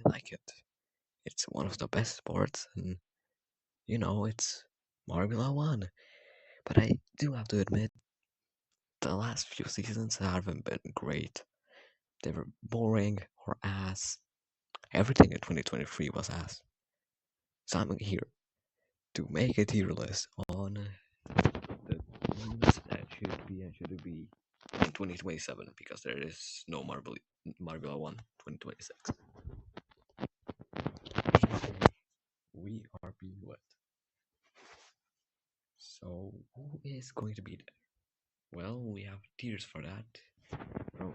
like it. It's one of the best sports, and it's Formula One. But I do have to admit, the last few seasons haven't been great. They were boring or ass. Everything in 2023 was ass. So I'm here to make a tier list on the ones that should be and shouldn't be in 2027 because there is no Marbella 1 2026. We are being wet. So, who is going to be there? Well, we have tiers for that. From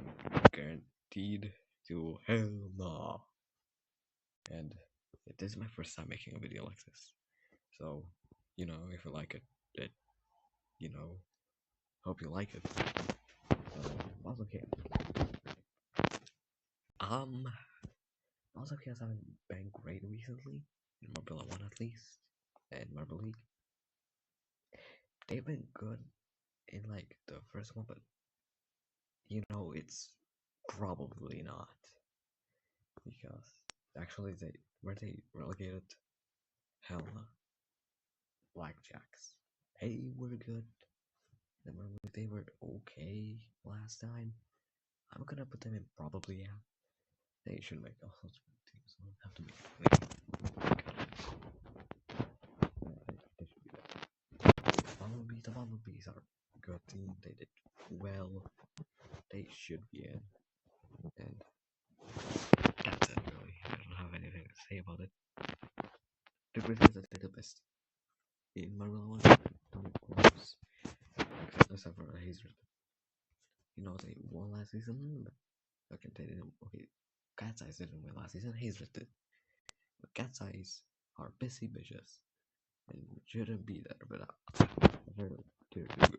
guaranteed to hell nah. And this is my first time making a video like this. So, if you like it, hope you like it. Also, okay. Also, because haven't been great recently in Marbella 1 at least, and Marble League. They've been good in like the first one, but it's probably not because actually they relegated Helena Blackjacks. They were good. They were okay last time. I'm gonna put them in probably yeah. They should make all sorts of teams. So have to make they should be there. The Bumblebees are a good team. They did well. They should be in. And that's it really. I don't have anything to say about it. The Griffins are the best in Marvel 1. Don't close. Except for Hazel. They won last season, but okay, they didn't. Okay, Cat's Eyes didn't win last season. Hazel did. But Cat's Eyes are busy bitches and shouldn't be there, but they're too good.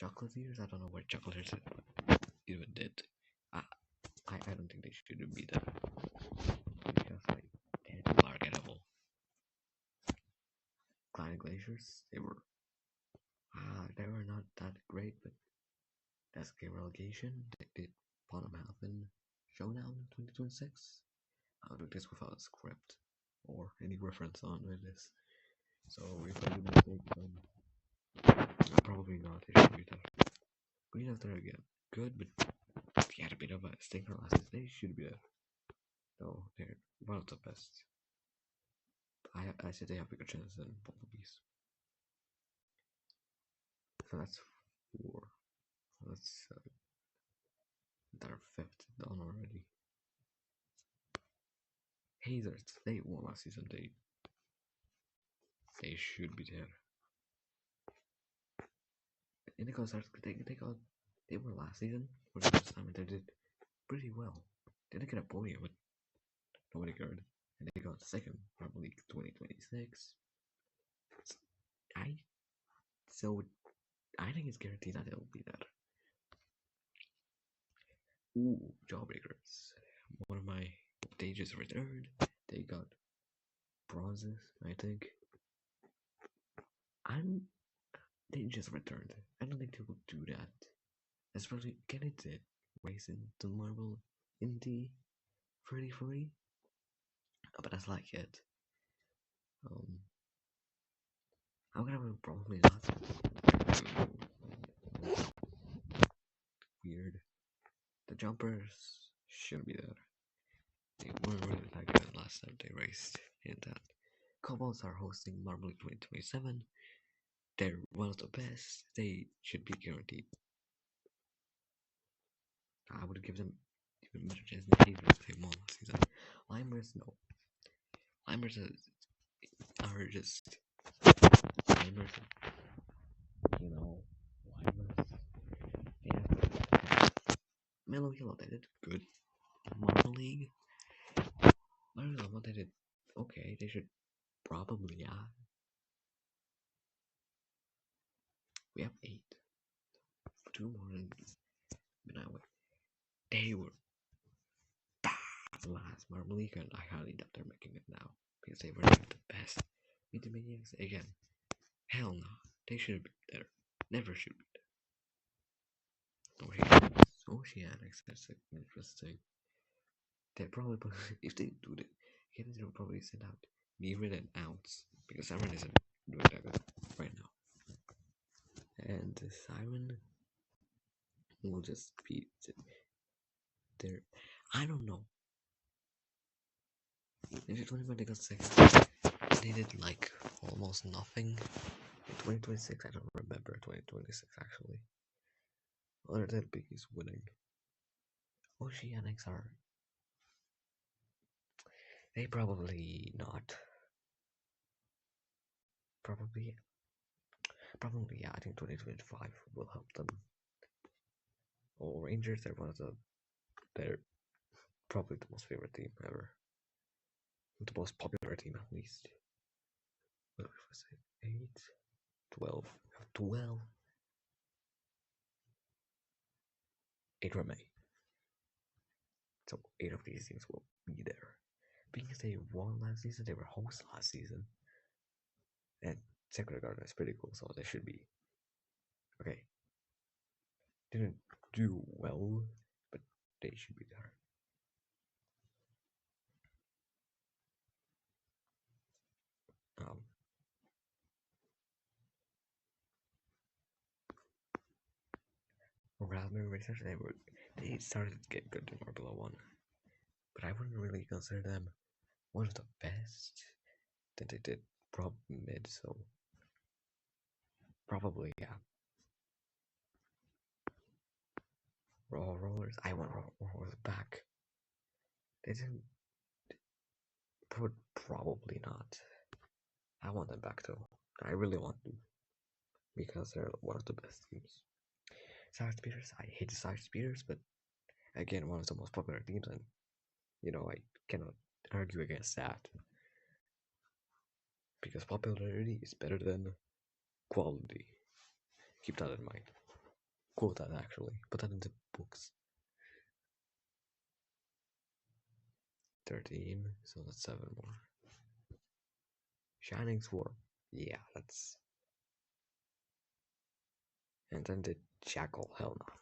Chocolatiers, I don't know what Chocolatiers even did. I, I don't think they shouldn't be there because like they're too marketable. Klein Glaciers, they were not that great, but that's game relegation. They did bottom half in Showdown in 2026. I'll do this without a script or any reference on this. So if I do mistake, probably not. They should be there. Green After again, good, but they had a bit of a stinker last season. They should be there. So they're one of the best. I said they have bigger chance than Bumblebees. So that's 4. That's they're 5th done already. Hazards, they won last season. They should be there. Indigo Stars, they were last season for the first time and they did pretty well. They didn't get a podium, but nobody cared. And they got second, probably 2026. I so I think it's guaranteed that they'll be there. Ooh, Jawbreakers. One of my they just returned. They got bronzes, I think. They just returned. I don't think they will do that. Especially Kenny did racing the Marvel Indy 33. But that's like it. Um I'm gonna probably not weird. The jumpers should be there. They weren't really that good last time they raced in that. Kobolds are hosting Marble 2027. They're one of the best. They should be guaranteed. I would give them even better chance than Hazers if they won last season. Limers, no. Limers are just Limers. Limers. Yeah. Mellow Yellow, they did good. Marble League. Marble, they did okay. They should probably, yeah. We have 8. 2 more and now they were last Marble League, and I highly doubt they're making it now because they were not the best. Meet Maniacs again. Hell no, they shouldn't be there. Never should be there. Oceanics, that's interesting. They probably if they do that, Kevin will probably send out Neven and Ounce because Siren isn't doing that good right now, and Siren will just be there. I don't know. Maybe 2020 got second. They did like almost nothing. In 2026, I don't remember 2026 actually. Other than Biggie's winning. Oceanics are. They probably not. Probably. Probably, yeah. I think 2025 will help them. Oh, Rangers, they're one of the. They're probably the most favorite team ever. The most popular team, at least. What if I say 8, 12, 12, 8 remain. So 8 of these teams will be there. Because they won last season, they were hosts last season. And Sacred Garden is pretty cool, so they should be. Okay. Didn't do well, but they should be there. Raspberry Racers, they started to get good in Formula One, but I wouldn't really consider them one of the best. That they did prob mid, so probably yeah. Raw Rollers, I want Raw Rollers back. They didn't. Probably not. I want them back though. I really want them because they're one of the best teams. Side Speeders, I hate the Side Speeders, but again, one of the most popular teams, and I cannot argue against that because popularity is better than quality. Keep that in mind. Quote that actually. Put that into books. 13, so that's 7 more. Shining Swarm. Yeah, that's. And then the Jackal. Hell no.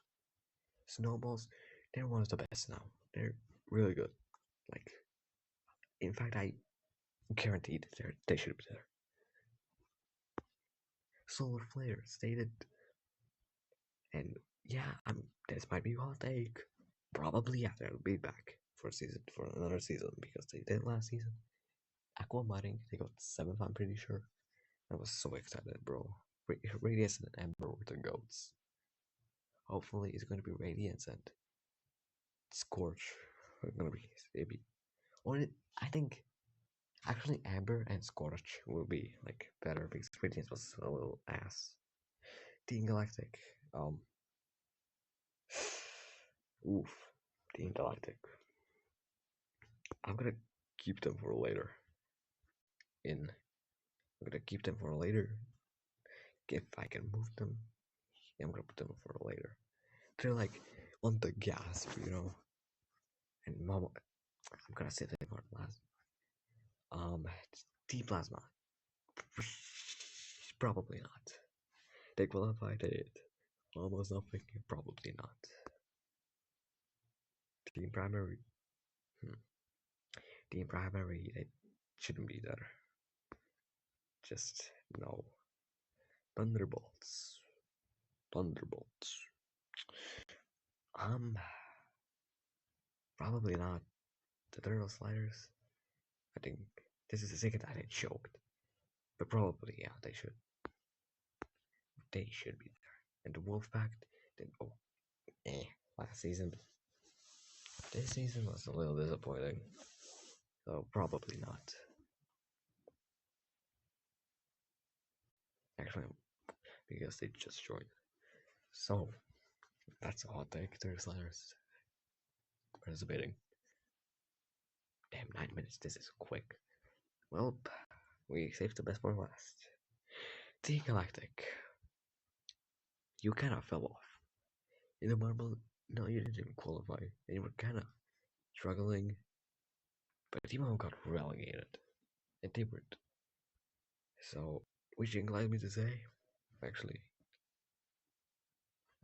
Snowballs, they're one of the best now. They're really good. Like, in fact, I guaranteed they should be there. Solar Flares, they did. And yeah, this might be a hot take. Probably, yeah, they'll be back for another season because they did last season. Aquamarine, they got 7th, I'm pretty sure. I was so excited, bro. Radiance and Ember were the goats. Hopefully, it's going to be Radiance and Scorch are going to be maybe. Or I think actually Amber and Scorch will be like better because Radiance was a little ass. Team Galactic, oof, Team Galactic. I'm gonna keep them for later. I'm gonna keep them for later. If I can move them, I'm gonna put them for later. They're like on the gasp, And Mama, I'm gonna say them for last. T Plasma. Probably not. They qualified it. Almost nothing. Probably not. Team Primary. Team Primary. It shouldn't be there. Just no. Thunderbolts. Thunderbolts. Probably not. The Turtle Sliders. I think this is the second time they choked. But probably, yeah, they should. They should be there. And the Wolfpack, last season. This season was a little disappointing. So probably not. Actually, because they just joined. So that's a hot take. Turtle Sliders participating. Damn, 9 minutes. This is quick. Well, we saved the best for last. Team Galactic. You kind of fell off. In the marble, no, you didn't even qualify. And you were kind of struggling. But Timo got relegated. And they weren't. So, which you inclined me to say? Actually.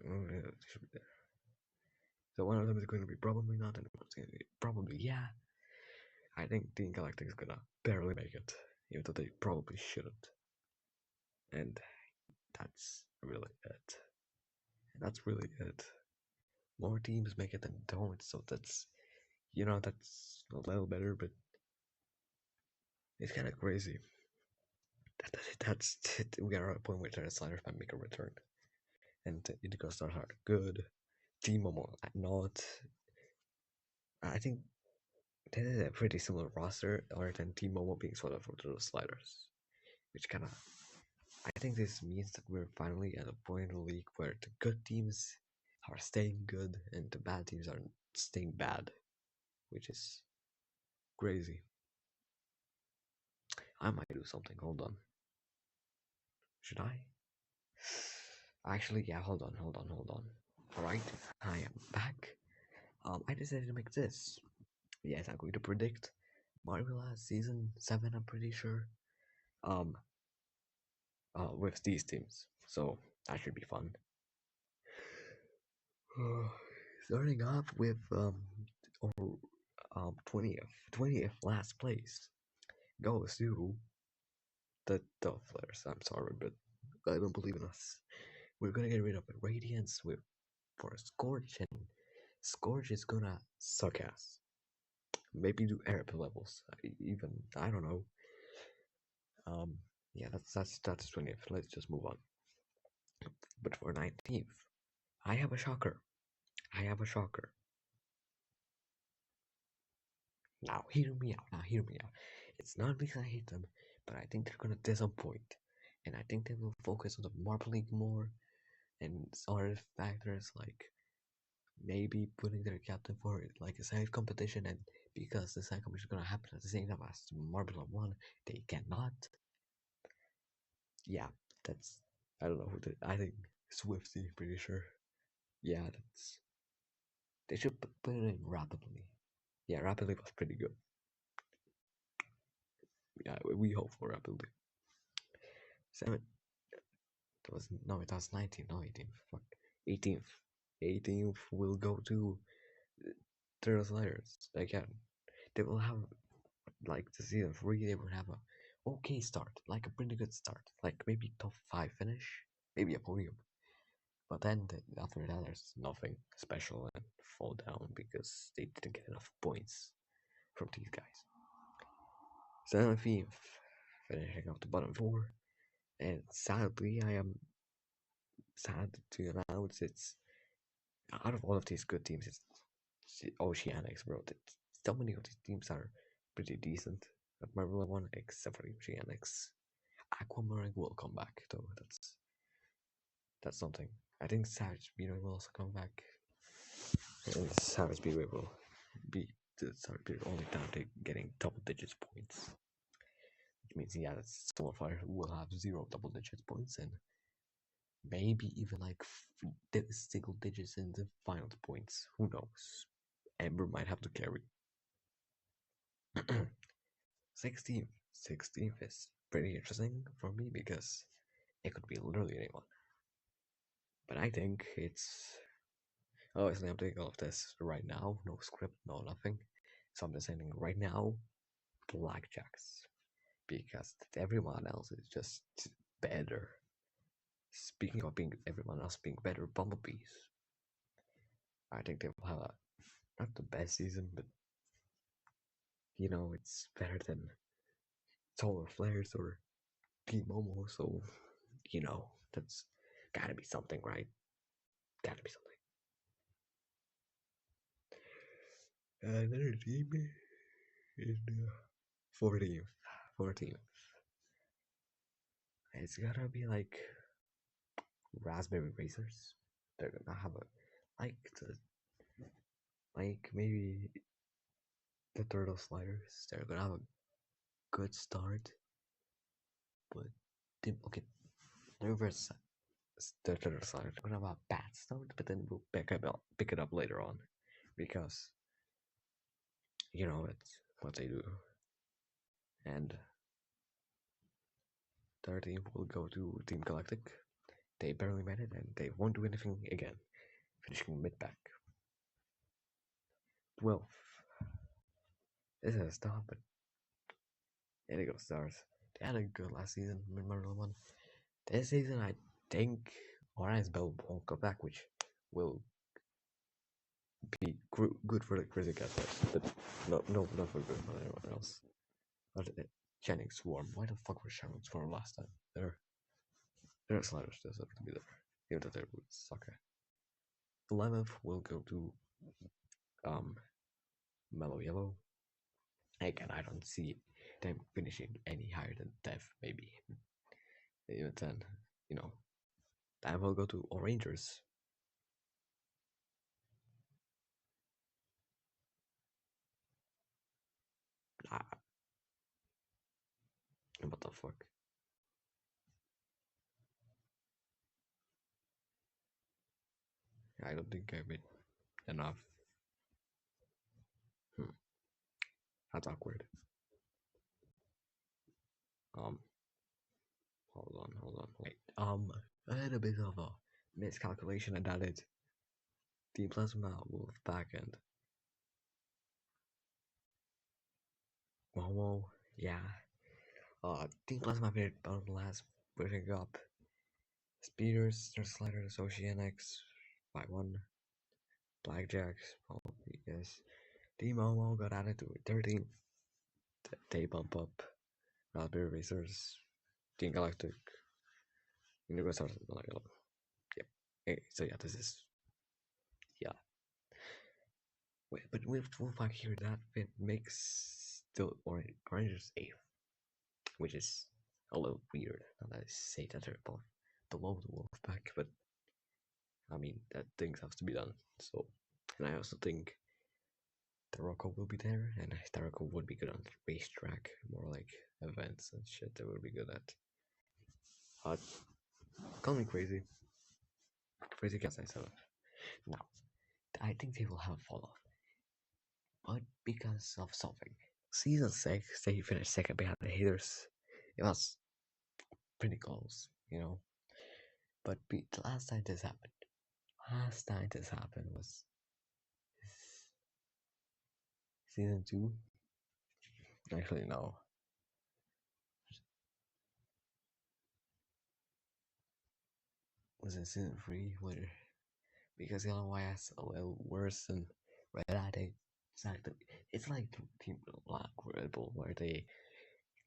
Should be there. So one of them is going to be probably not, and one's going to be probably yeah. I think Team Galactic is gonna barely make it, even though they probably shouldn't. And that's really it. That's really it. More teams make it than don't, so that's that's a little better, but it's kind of crazy. That's it. We are at a point where the sliders might make a return, and Indigo Stars are good. Team Momo not. I think they did a pretty similar roster, other than Team Momo being sort of the sliders, which kind of. I think this means that we're finally at a point in the league where the good teams are staying good and the bad teams are staying bad, which is crazy. I might do something. Hold on. Should I? Actually, yeah. Hold on. All right, I am back. I decided to make this. Yes, I'm going to predict Marvel season 7. I'm pretty sure. Um, with these teams, so that should be fun. Starting off with 20th last place goes to the Flares. I'm sorry, but I don't believe in us. We're gonna get rid of Radiance for Scorch, and Scorch is gonna suck ass. Maybe do Arab levels. Even I don't know. Yeah, that's 20th. Let's just move on. But for 19th, I have a shocker. Now hear me out. It's not because I hate them, but I think they're gonna disappoint. And I think they will focus on the Marble League more and other factors like maybe putting their captain for like a side competition, and because the side competition is gonna happen at the same time as Marble 1, they cannot. Yeah, that's I don't know who I think Swifty, pretty sure. Yeah, that's they should put it in rapidly. Yeah, rapidly was pretty good. Yeah, we hope for rapidly. 7 it was 19th, no 18th. Fuck. 18th. 18th will go to Turtle Sliders again. They will have like the season 3, they will have a okay start, like a pretty good start, like maybe top 5 finish, maybe a podium. But then after that, there's nothing special and fall down because they didn't get enough points from these guys. 17th, finishing off the bottom 4, and sadly, I am sad to announce it's out of all of these good teams, it's Oceanics, bro. So many of these teams are pretty decent at Marvel 1, except for Oceanics. Aquamarine will come back, though. That's something. I think Savage Speedway will also come back. And Savage Speedway will be the Speedway only down to getting double digits points. Which means, yeah, that's Solarfire will have 0 double digits points and maybe even like single digits in the final points. Who knows? Ember might have to carry. 16th. 16th is pretty interesting for me because it could be literally anyone. But I think it's. Obviously, I'm doing all of this right now. No script, no nothing. So I'm just saying right now, Blackjacks. Because everyone else is just better. Speaking of being everyone else being better, Bumblebees. I think they will have not the best season, but it's better than Solar Flares or Team Momo, so that's gotta be something, right? Gotta be something. Another team is the 14th. 14th. It's gotta be like Raspberry Racers. They're gonna have like maybe the Turtle Sliders. They're gonna have a good start, but okay, the reverse the Turtle Sliders are gonna have a bad start, but then we'll pick it up later on, because it's what they do. And 13th will go to Team Galactic. They barely made it, and they won't do anything again, finishing mid back. Well, this is tough, but Indigo Stars. They had a good last season, memorable one. This season, I think Orange Bell won't go back, which will be good for the critic at first, but not for good for anyone else. But Channing Swarm, why the fuck was Channing Swarm last time? Their sliders deserve to be there, even though they would suck. 11th will go to um Mellow Yellow. Again, I don't see them finishing any higher than Death, maybe. Even then, you know, I will go to Orangers. Ah, what the fuck? I don't think I made enough. Hmm, that's awkward. Um, hold on. Wait. I had a bit of a miscalculation and added the Plasma Wolf back end. Momo, yeah. Team Plasma played on the last putting up Speeders, their sliders, Oceanics by one. Blackjacks, probably yes. Team Momo got added to 13. They bump up Raspberry Racers, Team Galactic, Universal like yeah. So yeah, this is yeah. Wait, but with Wolfpack here, that it makes still Orange's eighth, which is a little weird. Now that I say that they're below the Wolfpack, but I mean that things have to be done. So, and I also think Taroko will be there, and Taroko would be good on the racetrack, more like events and shit. That would be good at. Uh, Call me crazy. Crazy can't say seven. Now, I think they will have a fall off, but because of something. Season 6, they finished second behind the haters. It was pretty close, you know. But the last time this happened was season 2. Actually, no. Was it season 3? Where, because LYS a little worse than Red Eye. Exactly. It's like Team Black Red Bull, where they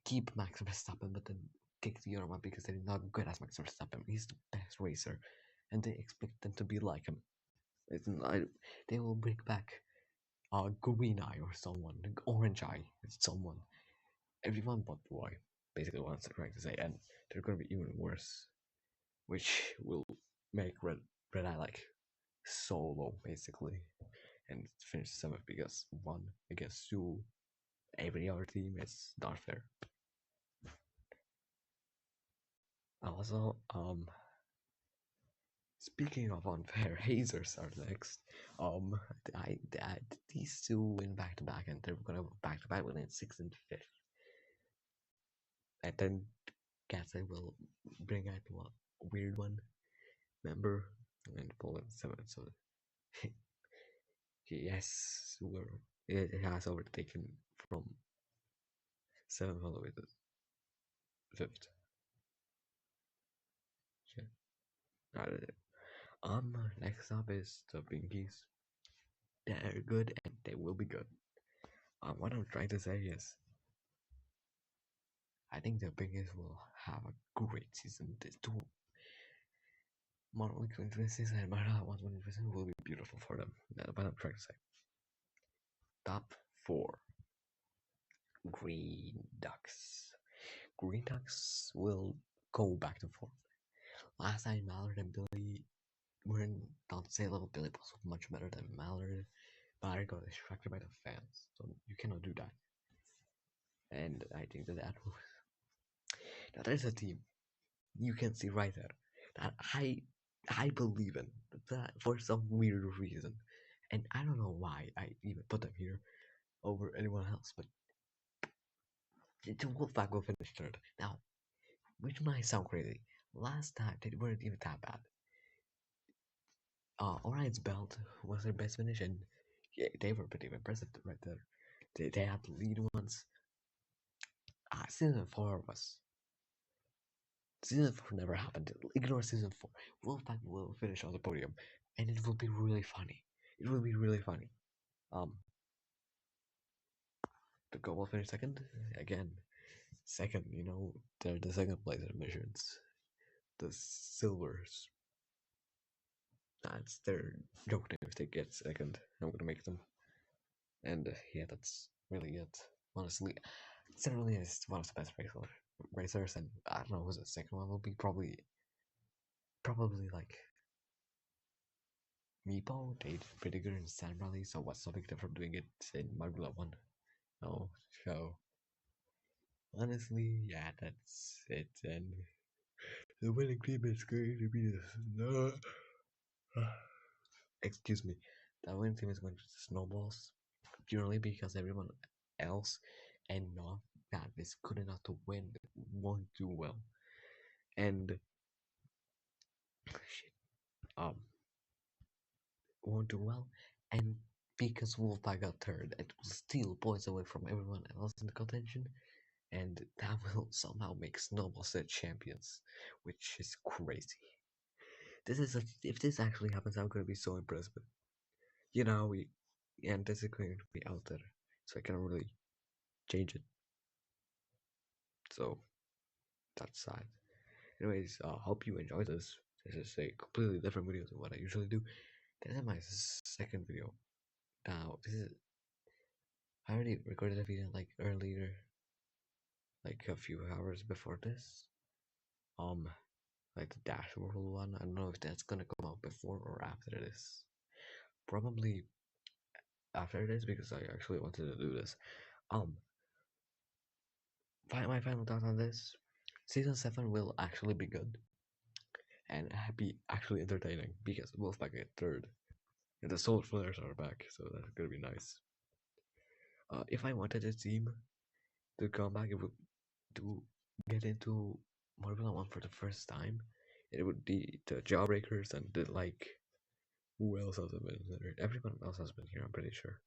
keep Max Verstappen, but then kick the other one because they're not good as Max Verstappen. He's the best racer, and they expect them to be like him. It's not, they will bring back Green Eye or someone, Orange Eye, someone. Everyone but Roy, basically what I'm trying to say, and they're gonna be even worse, which will make Red Eye like solo basically, and finish seventh because one against two, every other team is not fair. Also, speaking of unfair, Hazers are next. These two win back to back, and they're gonna back to back within sixth and fifth. And then Gatsby will bring out a weird one member and pull in seven. So yes, it has overtaken from seventh all the way to fifth. Yeah. Next up is the Pinkies. They're good and they will be good. What I'm trying to say is, I think the Pinkies will have a great season. The two Modern Week 2026 and Mara 120% will be beautiful for them. That's what I'm trying to say. Top 4 Green Ducks. Green Ducks will go back to form. Last time Mallard and Billy were in not to say level. Billy was much better than Mallard, but I got distracted by the fans, so you cannot do that. And I think that will. Now there's a team you can see right there that I believe in that for some weird reason, and I don't know why I even put them here over anyone else, but the Wolfpack will finish third. Now, which might sound crazy. Last time they weren't even that bad. Orion's belt was their best finish, and Yeah, they were pretty impressive right there. They had the lead ones. Season 4 was. Season 4 never happened. Ignore season 4. Wolfpack will finish on the podium, and it will be really funny. It will be really funny. The goal will finish second again. Second, they're the second place in missions. The Silvers. That's their joke name. If they get second, I'm gonna make them. And yeah, that's really it. Honestly, certainly is one of the best racers, and I don't know who's the second one will be. Probably like Meepo. They did pretty good in Sand Rally, so what's stopping them from doing it in Magula 1? No, so honestly, yeah, that's it. And the winning team is going to be the excuse me. The winning team is going to be the Snowballs purely because everyone else and not that is good enough to win won't do well. And shit, um, won't do well. And because Wolfpack got third, it will steal points away from everyone else in the contention, and that will somehow make Snowballs the champions, which is crazy. If this actually happens, I'm gonna be so impressed. But we and this is going to be out there, so I cannot really change it. So that's sad. Anyways, hope you enjoyed this. This is a completely different video than what I usually do. This is my second video. Now, I already recorded a video like earlier, like a few hours before this. Like the Dash World one. I don't know if that's gonna come out before or after this. Probably after this because I actually wanted to do this. Um, my final thoughts on this: season 7 will actually be good and be actually entertaining because Wolfpack get third. And the Soul Flares are back, so that's gonna be nice. If I wanted a team to come back, it would to get into Formula One for the first time. It would be the Jawbreakers and the who else has been there? Everyone else has been here, I'm pretty sure.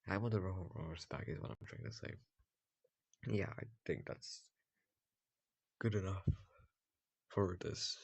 I want the Roars back is what I'm trying to say. Yeah, I think that's good enough for this